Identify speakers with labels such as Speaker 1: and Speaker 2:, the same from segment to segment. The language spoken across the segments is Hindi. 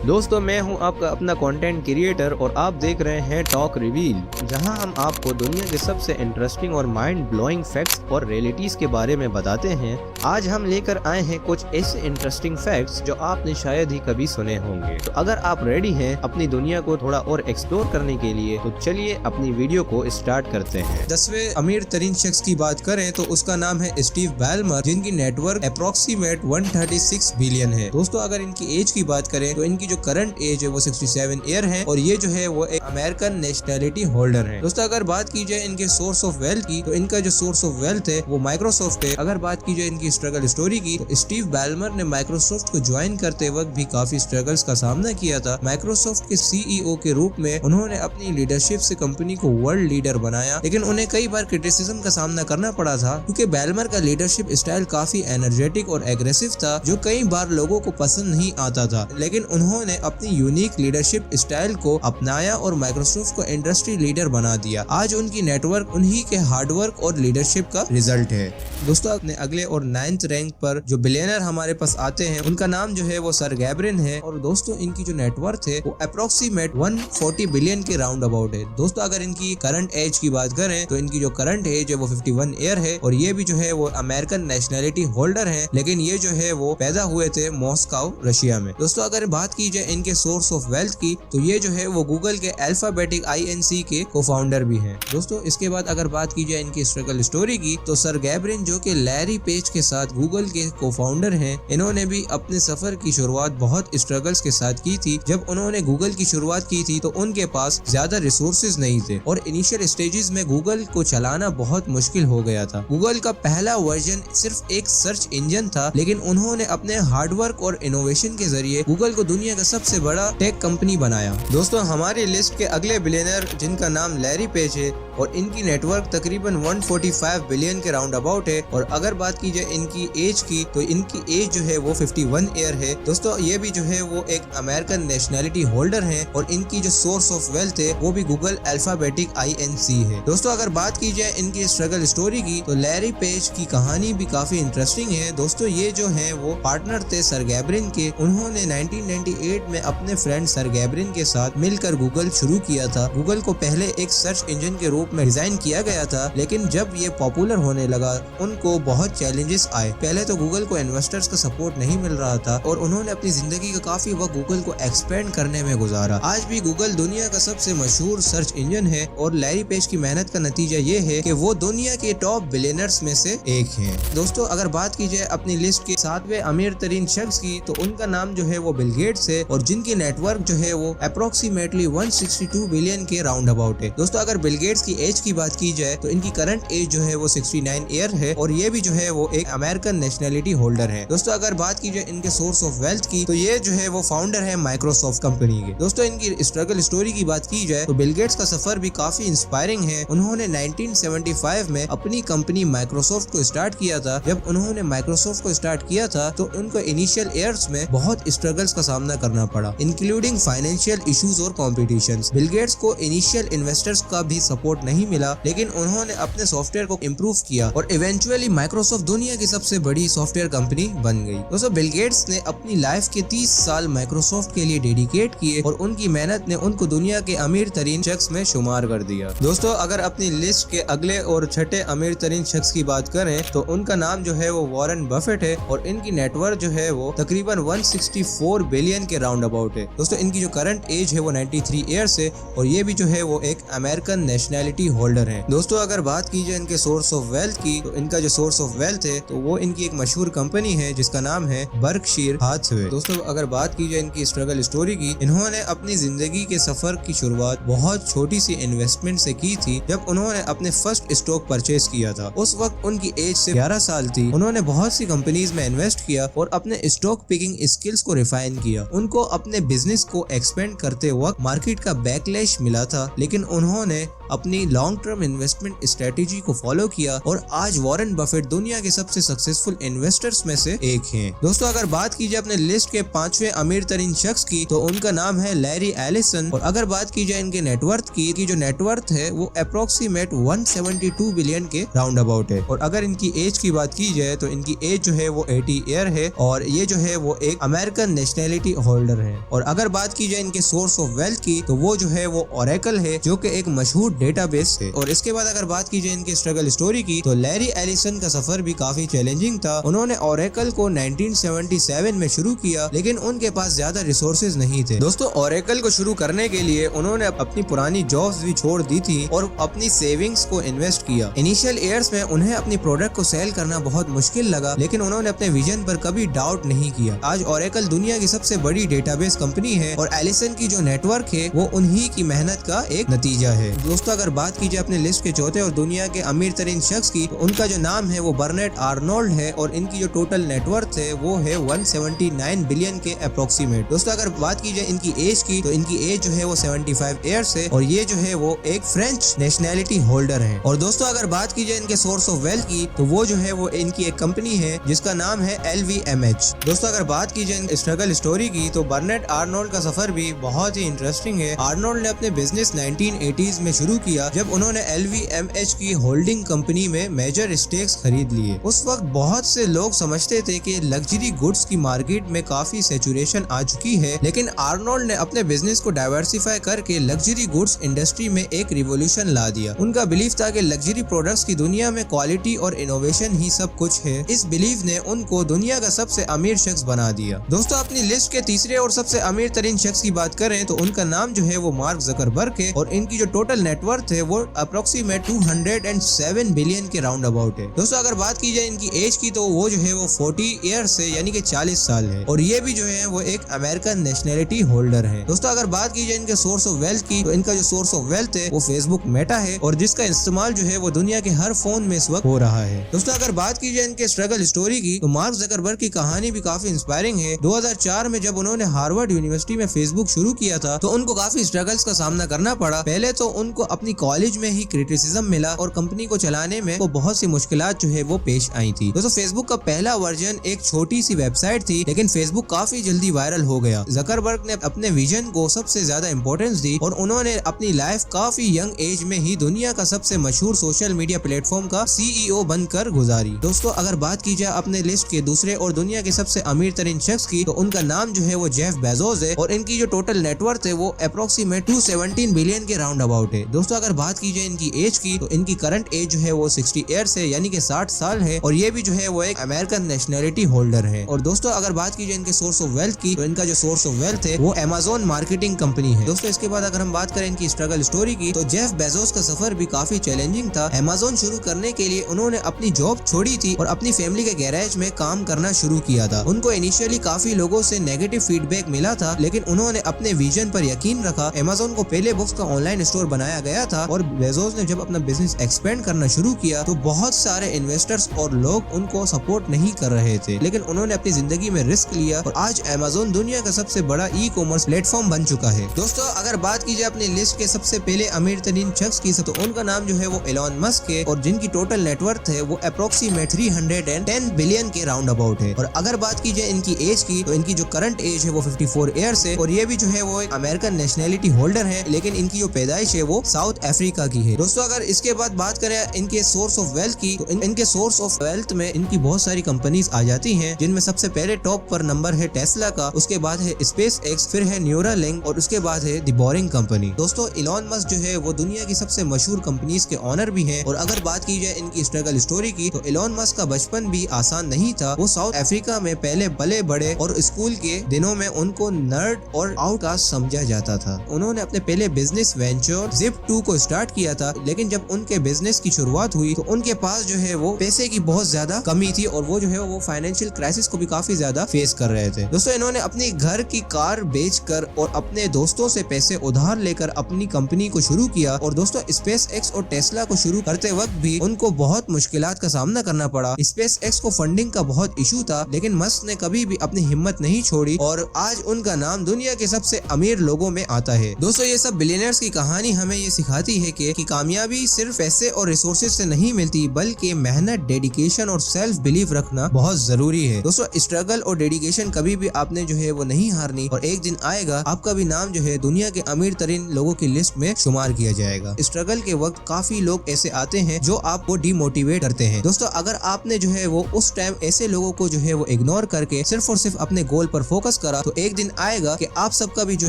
Speaker 1: दोस्तों मैं हूं आपका अपना कंटेंट क्रिएटर और आप देख रहे हैं टॉक रिवील, जहां हम आपको दुनिया के सबसे इंटरेस्टिंग और माइंड ब्लोइंग फैक्ट्स और रियलिटीज के बारे में बताते हैं। आज हम लेकर आए हैं कुछ ऐसे इंटरेस्टिंग फैक्ट्स जो आपने शायद ही कभी सुने होंगे। तो अगर आप रेडी हैं अपनी दुनिया को थोड़ा और एक्सप्लोर करने के लिए, तो चलिए अपनी वीडियो को स्टार्ट करते हैं। 10वें अमीर तरीन शख्स की बात करें तो उसका नाम है स्टीव बैलमर, जिनकी नेटवर्क अप्रोक्सीमेट 136 बिलियन है। दोस्तों अगर इनकी एज की बात करें तो इनकी जो करंट एज है वो 67 ईयर है और ये जो है वो एक अमेरिकन नेशनैलिटी होल्डर है। दोस्तों अगर बात की जाए इनके सोर्स ऑफ वेल्थ की, तो इनका जो सोर्स ऑफ वेल्थ है वो माइक्रोसॉफ्ट है। अगर बात की जाए इनकी स्ट्रगल स्टोरी की, तो स्टीव बैलमर ने माइक्रोसॉफ्ट को ज्वाइन करते वक्त भी काफी स्ट्रगल्स का सामना किया था। माइक्रोसॉफ्ट के सीईओ के रूप में उन्होंने अपनी लीडरशिप से कंपनी को वर्ल्ड लीडर बनाया, लेकिन उन्हें कई बार क्रिटिसिज्म का सामना करना पड़ा था क्योंकि बैलमर का लीडरशिप स्टाइल काफी एनर्जेटिक और एग्रेसिव था, जो कई बार लोगों को पसंद नहीं आता था। लेकिन उन्होंने अपनी यूनिक लीडरशिप स्टाइल को अपनाया और माइक्रोसॉफ्ट को इंडस्ट्री लीडर बना दिया। आज उनकी नेटवर्क उन्हीं के हार्डवर्क और लीडरशिप का रिजल्ट है। दोस्तों अपने अगले और 9th रैंक पर जो बिलियनर हमारे पास आते हैं, उनका नाम जो है वो सर गैब्रिन है और दोस्तों इनकी जो नेटवर्थ है वो अप्रोक्सीमेट 140 बिलियन के राउंड अबाउट है। दोस्तों अगर इनकी करंट एज की बात करें तो इनकी जो करंट एज है वो 51 ईयर है और ये भी जो है वो अमेरिकन नेशनैलिटी होल्डर है, लेकिन ये जो है वो पैदा हुए थे मॉस्को रशिया में। दोस्तों अगर बात की जाए इनके सोर्स ऑफ वेल्थ की, तो ये जो है वो गूगल के अल्फाबेटिक INC के को-फाउंडर भी हैं। दोस्तों इसके बाद अगर बात की जाए इनकी स्ट्रगल स्टोरी की, तो सर गैब्रिन जो कि लैरी पेज के साथ गूगल के को-फाउंडर हैं, इन्होंने भी अपने सफर की शुरुआत बहुत स्ट्रगल्स के साथ की थी। जब उन्होंने गूगल की शुरुआत की थी तो उनके पास ज्यादा रिसोर्सेज नहीं थे और इनिशियल स्टेजेस में गूगल को चलाना बहुत मुश्किल हो गया था। गूगल का पहला वर्जन सिर्फ एक सर्च इंजन था, लेकिन उन्होंने अपने हार्डवर्क और इनोवेशन के जरिए गूगल को दुनिया का सबसे बड़ा टेक कंपनी बनाया। दोस्तों हमारी लिस्ट के अगले बिलियनर जिनका नाम लैरी पेज है और इनकी नेटवर्क तकरीबन 145 बिलियन के राउंड अबाउट है। और अगर बात की जाए इनकी एज की, तो इनकी एज जो है वो 51 ईयर है। दोस्तों ये भी जो है वो एक अमेरिकन नेशनैलिटी होल्डर है और इनकी जो सोर्स ऑफ वेल्थ है वो भी गूगल अल्फाबेटिक INC है। दोस्तों अगर बात की जाए इनकी स्ट्रगल स्टोरी की, तो लैरी पेज की कहानी भी काफी इंटरेस्टिंग है। दोस्तों ये जो है वो पार्टनर थे सर गैब्रिन के। उन्होंने 1998 में अपने फ्रेंड सर गैब्रिन के साथ मिलकर गूगल शुरू किया था। गूगल को पहले एक सर्च इंजन के रूप में डिजाइन किया गया था, लेकिन जब ये पॉपुलर होने लगा उनको बहुत चैलेंजेस आए। पहले तो गूगल को इन्वेस्टर्स का सपोर्ट नहीं मिल रहा था और उन्होंने अपनी जिंदगी का काफी वक्त गूगल को एक्सपेंड करने में गुजारा। आज भी गूगल दुनिया का सबसे मशहूर सर्च इंजन है और लैरी पेज की मेहनत का नतीजा ये है कि वो दुनिया के टॉप बिलियनर्स में से एक हैं। दोस्तों अगर बात की जाए अपनी लिस्ट के 7वें अमीर तरीन शख्स की, तो उनका नाम जो है वो बिल गेट्स है और जिनकी नेटवर्क जो है वो अप्रोक्सीमेटली 162 बिलियन के राउंड अबाउट है। दोस्तों अगर बिल गेट्स की एज की बात की जाए तो इनकी करंट एज जो है वो 69 ईयर है और ये भी जो है वो एक अमेरिकन नेशनैलिटी होल्डर है। दोस्तों अगर बात की जाए इनके सोर्स ऑफ वेल्थ की, तो ये जो है वो फाउंडर है माइक्रोसॉफ्ट कंपनी के। दोस्तों इनकी स्ट्रगल स्टोरी की बात की जाए तो बिल गेट्स का सफर भी काफी इंस्पायरिंग है। उन्होंने 1975 में अपनी कंपनी माइक्रोसॉफ्ट को स्टार्ट किया था। जब उन्होंने माइक्रोसॉफ्ट को स्टार्ट किया था तो उनको इनिशियल ईयर्स में बहुत स्ट्रगल्स का सामना करना पड़ा, इंक्लूडिंग फाइनेंशियल इश्यूज और कॉम्पिटिशंस। बिल गेट्स को इनिशियल इन्वेस्टर्स का भी सपोर्ट नहीं मिला, लेकिन उन्होंने अपने सॉफ्टवेयर को इम्प्रूव किया और इवेंचुअली माइक्रोसॉफ्ट दुनिया की सबसे बड़ी सॉफ्टवेयर कंपनी बन गई। दोस्तों बिल गेट्स ने अपनी लाइफ के 30 साल माइक्रोसॉफ्ट के लिए डेडिकेट किए और उनकी मेहनत ने उनको दुनिया के अमीर तरीन शख्स में शुमार कर दिया। दोस्तों अगर अपनी लिस्ट के अगले और छठे अमीर तरीन शख्स की बात करें तो उनका नाम जो है वो वॉरेन बफेट है और इनकी नेटवर्क जो है वो तकरीबन 164 बिलियन के राउंड अबाउट है। दोस्तों इनकी जो करंट एज है वो 93 ईयर्स है और ये भी जो है वो एक अमेरिकन नेशनैलिटी होल्डर है। दोस्तों अगर बात की जाए इनके सोर्स ऑफ वेल्थ की, तो इनका जो सोर्स ऑफ वेल्थ है तो वो इनकी एक मशहूर कंपनी है जिसका नाम है बर्कशायर हाथवे। दोस्तों अगर बात की जाए इनकी स्ट्रगल स्टोरी की, इन्होंने अपनी जिंदगी के सफर की शुरुआत बहुत छोटी सी इन्वेस्टमेंट से की थी। जब उन्होंने अपने फर्स्ट स्टॉक परचेज किया था उस वक्त उनकी एज से 11 साल थी। उन्होंने बहुत सी कंपनीज में इन्वेस्ट किया और अपने स्टॉक पिकिंग स्किल्स को रिफाइन किया। उनको अपने बिजनेस को एक्सपेंड करते वक्त मार्केट का बैकलैश मिला था, लेकिन उन्होंने अपनी लॉन्ग टर्म इन्वेस्टमेंट स्ट्रेटेजी को फॉलो किया और आज वॉरेन बफेट दुनिया के सबसे सक्सेसफुल इन्वेस्टर्स में से एक हैं। दोस्तों अगर बात की जाए अपने लिस्ट के 5वें अमीर तरीन शख्स की तो उनका नाम है लैरी एलिसन। और अगर बात की जाए इनके नेटवर्थ की जो नेटवर्थ है वो अप्रोक्सीमेट 172 बिलियन के राउंड अबाउट है। और अगर इनकी एज की बात की जाए तो इनकी एज जो है वो 80 ईयर है और ये जो है वो एक अमेरिकन नेशनैलिटी होल्डर है। और अगर बात की जाए इनके सोर्स ऑफ वेल्थ की तो वो जो है वो ओरेकल है जो कि एक मशहूर डेटाबेस है। और इसके बाद अगर बात की जाए इनके स्ट्रगल स्टोरी की तो लैरी एलिसन का सफर भी काफी चैलेंजिंग था। उन्होंने ओरेकल को 1977 में शुरू किया लेकिन उनके पास ज्यादा रिसोर्सेज नहीं थे। दोस्तों ओरेकल को शुरू करने के लिए उन्होंने अपनी पुरानी जॉब्स भी छोड़ दी थी और अपनी सेविंग्स को इन्वेस्ट किया। इनिशियल ईयर्स में उन्हें अपनी प्रोडक्ट को सेल करना बहुत मुश्किल लगा लेकिन उन्होंने अपने विजन पर कभी डाउट नहीं किया। आज ओरेकल दुनिया की सबसे बड़ी डेटाबेस कंपनी है और एलिसन की जो नेटवर्क है वो उन्हीं की मेहनत का एक नतीजा है। दोस्तों अगर बात की जाए अपने लिस्ट के चौथे और दुनिया के अमीर तरीन शख्स की तो उनका जो नाम है वो बर्नेट आर्नोल्ड है और इनकी जो टोटल नेटवर्थ है वो है 179 बिलियन के अप्रोक्सीमेट। दोस्तों अगर बात की जाए इनकी एज की तो इनकी एज जो है वो 75 ईयर्स है और ये जो है वो एक फ्रेंच नेशनैलिटी होल्डर है। और दोस्तों अगर बात की जाए इनके सोर्स ऑफ वेल्थ की तो वो जो है वो इनकी एक कंपनी है जिसका नाम है LVMH। दोस्तों अगर बात की जाए स्ट्रगल स्टोरी की तो बर्नेट आर्नोल्ड का सफर भी बहुत ही इंटरेस्टिंग है। आर्नोल्ड ने अपने बिजनेस 1980s में शुरू किया जब उन्होंने LVMH की होल्डिंग कंपनी में मेजर स्टेक्स खरीद लिए। उस वक्त बहुत से लोग समझते थे कि लग्जरी गुड्स की मार्केट में काफी सैचुरेशन आ चुकी है लेकिन आर्नोल्ड ने अपने बिजनेस को डाइवर्सिफाई करके लग्जरी गुड्स इंडस्ट्री में एक रिवॉल्यूशन ला दिया। उनका बिलीफ था कि लग्जरी प्रोडक्ट्स की दुनिया में क्वालिटी और इनोवेशन ही सब कुछ है। इस बिलीफ ने उनको दुनिया का सबसे अमीर शख्स बना दिया। दोस्तों अपनी लिस्ट के तीसरे और सबसे अमीर तरीन शख्स की बात करें तो उनका नाम जो है वो मार्क जकरबर्ग है और इनकी जो टोटल नेटवर्थ है वो अप्रोक्सीमेट 207 बिलियन के राउंड अबाउट है। दोस्तों अगर बात की जाए इनकी एज की तो वो जो है वो 40 ईयर्स है यानी कि 40 साल है और ये भी जो है वो एक अमेरिकन नेशनैलिटी होल्डर है। दोस्तों अगर बात की जाए इनके सोर्स ऑफ वेल्थ की तो इनका जो सोर्स ऑफ वेल्थ है वो फेसबुक मेटा है और जिसका इस्तेमाल जो है वो दुनिया के हर फोन में इस वक्त हो रहा है। दोस्तों अगर बात की जाए इनके स्ट्रगल स्टोरी की तो मार्क जकरबर्ग की कहानी भी काफी इंस्पायरिंग है। 2004 में जब उन्होंने हार्वर्ड यूनिवर्सिटी में फेसबुक शुरू किया था तो उनको काफी स्ट्रगल्स का सामना करना पड़ा। पहले तो उनको अपनी कॉलेज में ही क्रिटिसिज्म मिला और कंपनी को चलाने में वो बहुत सी मुश्किलात जो है वो पेश आई थी। दोस्तों फेसबुक का पहला वर्जन एक छोटी सी वेबसाइट थी लेकिन फेसबुक काफी जल्दी वायरल हो गया। जकरबर्ग ने अपने विजन को सबसे ज्यादा इंपॉर्टेंस दी और उन्होंने अपनी लाइफ काफी यंग एज में ही दुनिया का सबसे मशहूर सोशल मीडिया प्लेटफॉर्म का CEO बनकर गुजारी। दोस्तों अगर बात की जाए अपने लिस्ट के दूसरे और दुनिया के सबसे अमीर तरीन शख्स की तो उनका नाम जो है वो जेफ बेजोस है और इनकी जो टोटल नेटवर्थ है वो अप्रोक्सीमेट 217 बिलियन के राउंड अबाउट है। दोस्तों अगर बात की जाए इनकी एज की तो इनकी करंट एज जो है वो 60 ईयर्स है यानी कि 60 साल है और ये भी जो है वो एक अमेरिकन नेशनैलिटी होल्डर है। और दोस्तों अगर बात की जाए इनके सोर्स ऑफ वेल्थ की तो इनका जो सोर्स ऑफ वेल्थ है वो अमेज़न मार्केटिंग कंपनी है। दोस्तों इसके बाद अगर हम बात करें इनकी स्ट्रगल स्टोरी की तो जेफ बेजोस का सफर भी काफी चैलेंजिंग था। अमेज़न शुरू करने के लिए उन्होंने अपनी जॉब छोड़ी थी और अपनी फैमिली के गैरेज में काम करना शुरू किया था। उनको इनिशियली काफी लोगों से नेगेटिव फीडबैक मिला था लेकिन उन्होंने अपने विजन पर यकीन रखा। अमेज़न को पहले बुक्स का ऑनलाइन स्टोर बनाया गया था और बेजोस ने जब अपना बिजनेस एक्सपेंड करना शुरू किया तो बहुत सारे इन्वेस्टर्स और लोग उनको सपोर्ट नहीं कर रहे थे लेकिन उन्होंने अपनी जिंदगी में रिस्क लिया और आज अमेज़न दुनिया का सबसे बड़ा ई-कॉमर्स प्लेटफॉर्म बन चुका है। दोस्तों अगर बात की जाए अपनी लिस्ट के सबसे पहले अमीर तरीन शख्स की तो उनका नाम जो है वो एलन मस्क है और जिनकी टोटल नेटवर्थ है वो अप्रोक्सीमेट 310 बिलियन के राउंड अबाउट है। और अगर बात की जाए इनकी एज की तो इनकी जो करंट एज है वो 54 ईयर्स है और ये भी जो है वो एक अमेरिकन नेशनैलिटी होल्डर है लेकिन इनकी जो पैदाइश है वो साउथ अफ्रीका की है। दोस्तों अगर इसके बाद बात करें इनके सोर्स ऑफ वेल्थ की तो इनके सोर्स ऑफ वेल्थ में इनकी बहुत सारी कंपनीज आ जाती हैं जिनमें सबसे पहले टॉप पर नंबर है टेस्ला का, उसके बाद है स्पेस एक्स, फिर है न्यूरालिंक और उसके बाद है द बोरिंग कंपनी। दोस्तों एलन मस्क जो है वो दुनिया की सबसे मशहूर कंपनीज के ऑनर भी हैं। और अगर बात की जाए इनकी स्ट्रगल स्टोरी की तो एलन मस्क का बचपन भी आसान नहीं था। वो साउथ अफ्रीका में पहले पले बड़े और स्कूल के दिनों में उनको नर्ड और आउटकास्ट समझा जाता था। उन्होंने अपने पहले बिजनेस वेंचर Zip2 को स्टार्ट किया था लेकिन जब उनके बिजनेस की शुरुआत हुई तो उनके पास जो है वो पैसे की बहुत ज्यादा कमी थी और वो जो है वो फाइनेंशियल क्राइसिस को भी काफी ज्यादा फेस कर रहे थे। दोस्तों इन्होंने अपनी घर की कार बेचकर और अपने दोस्तों से पैसे उधार लेकर अपनी कंपनी को शुरू किया। और दोस्तों स्पेस एक्स और टेस्ला को शुरू करते वक्त भी उनको बहुत मुश्किलात का सामना करना पड़ा। स्पेस एक्स को फंडिंग का बहुत इशू था लेकिन मस्क ने कभी भी अपनी हिम्मत नहीं छोड़ी और आज उनका नाम दुनिया के सबसे अमीर लोगों में आता है। दोस्तों ये सब बिलियनर्स की कहानी हमें ये सिखाती है कि कामयाबी सिर्फ पैसे और रिसोर्सेज से नहीं मिलती, बल्कि मेहनत, डेडिकेशन और सेल्फ बिलीफ रखना बहुत जरूरी है। दोस्तों, स्ट्रगल और डेडिकेशन कभी भी आपने जो है वो नहीं हारनी, और एक दिन आएगा आपका भी नाम जो है दुनिया के अमीर तरीन लोगों की लिस्ट में शुमार किया जाएगा। स्ट्रगल के वक्त काफी लोग ऐसे आते हैं जो आपको डिमोटिवेट करते हैं। दोस्तों, अगर आपने जो है वो उस टाइम ऐसे लोगों को जो है वो इग्नोर करके सिर्फ और सिर्फ अपने गोल पर फोकस करा, तो एक दिन आएगा कि आप सबका भी जो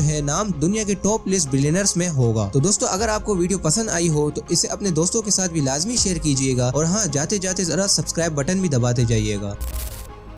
Speaker 1: है नाम दुनिया के टॉप लिस्ट बिलियनर्स में होगा। तो दोस्तों, अगर आपको वीडियो पसंद आई हो तो इसे अपने दोस्तों के साथ भी लाजमी शेयर कीजिएगा, और हाँ, जाते जाते जरा सब्सक्राइब बटन भी दबाते जाइएगा।